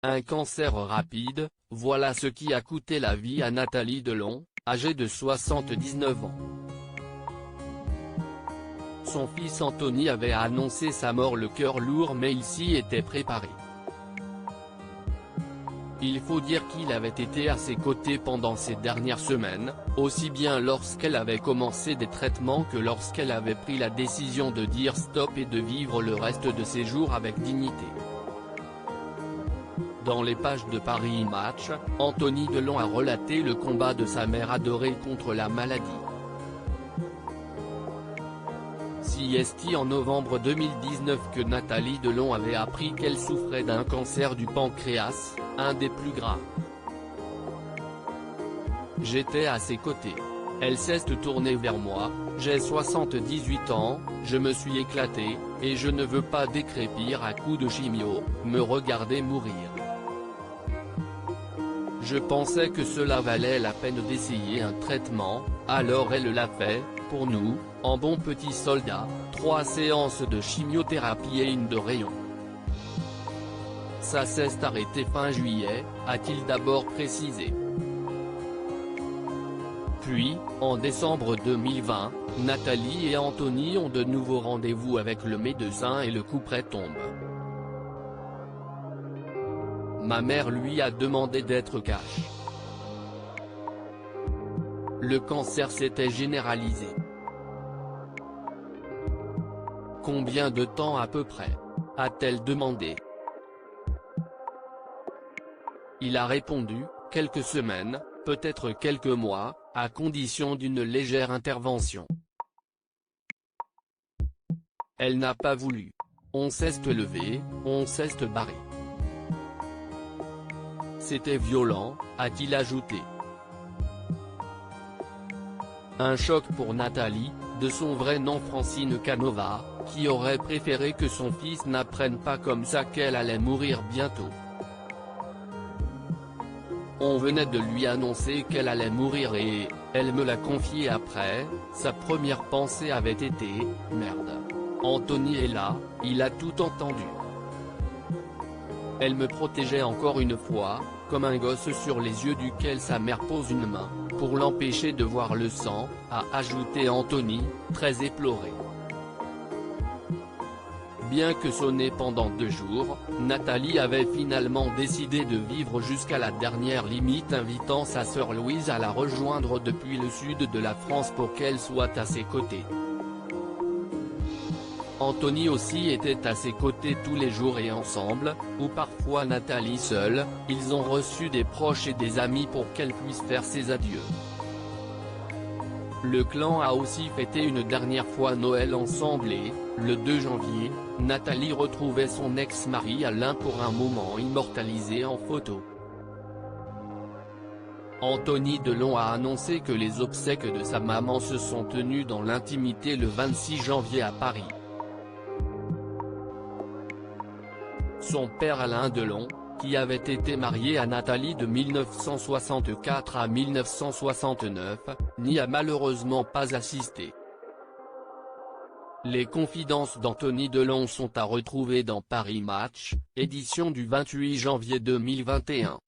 Un cancer rapide, voilà ce qui a coûté la vie à Nathalie Delon, âgée de 79 ans. Son fils Anthony avait annoncé sa mort le cœur lourd, mais il s'y était préparé. Il faut dire qu'il avait été à ses côtés pendant ces dernières semaines, aussi bien lorsqu'elle avait commencé des traitements que lorsqu'elle avait pris la décision de dire stop et de vivre le reste de ses jours avec dignité. Dans les pages de Paris Match, Anthony Delon a relaté le combat de sa mère adorée contre la maladie. C'est en novembre 2019 que Nathalie Delon avait appris qu'elle souffrait d'un cancer du pancréas, un des plus graves. J'étais à ses côtés. Elle s'est tournée vers moi, j'ai 78 ans, je me suis éclaté, et je ne veux pas décrépir à coups de chimio, me regarder mourir. Je pensais que cela valait la peine d'essayer un traitement, alors elle l'a fait, pour nous, en bon petit soldat, 3 séances de chimiothérapie et une de rayon. Ça s'est arrêté fin juillet, a-t-il d'abord précisé. Puis, en décembre 2020, Nathalie et Anthony ont de nouveau rendez-vous avec le médecin et le couperet tombe. Ma mère lui a demandé d'être cash. Le cancer s'était généralisé. Combien de temps à peu près ? A-t-elle demandé. Il a répondu, quelques semaines, peut-être quelques mois, à condition d'une légère intervention. Elle n'a pas voulu. On s'est levé, on s'est barré. C'était violent, a-t-il ajouté. Un choc pour Nathalie, de son vrai nom Francine Canova, qui aurait préféré que son fils n'apprenne pas comme ça qu'elle allait mourir bientôt. On venait de lui annoncer qu'elle allait mourir et, elle me l'a confié après, sa première pensée avait été « Merde. Anthony est là, il a tout entendu. » Elle me protégeait encore une fois, comme un gosse sur les yeux duquel sa mère pose une main, pour l'empêcher de voir le sang, a ajouté Anthony, très éploré. Bien que sonnée pendant 2 jours, Nathalie avait finalement décidé de vivre jusqu'à la dernière limite, invitant sa sœur Louise à la rejoindre depuis le sud de la France pour qu'elle soit à ses côtés. Anthony aussi était à ses côtés tous les jours et ensemble, ou parfois Nathalie seule, ils ont reçu des proches et des amis pour qu'elle puisse faire ses adieux. Le clan a aussi fêté une dernière fois Noël ensemble et, le 2 janvier, Nathalie retrouvait son ex-mari Alain pour un moment immortalisé en photo. Anthony Delon a annoncé que les obsèques de sa maman se sont tenues dans l'intimité le 26 janvier à Paris. Son père Alain Delon, qui avait été marié à Nathalie de 1964 à 1969, n'y a malheureusement pas assisté. Les confidences d'Anthony Delon sont à retrouver dans Paris Match, édition du 28 janvier 2021.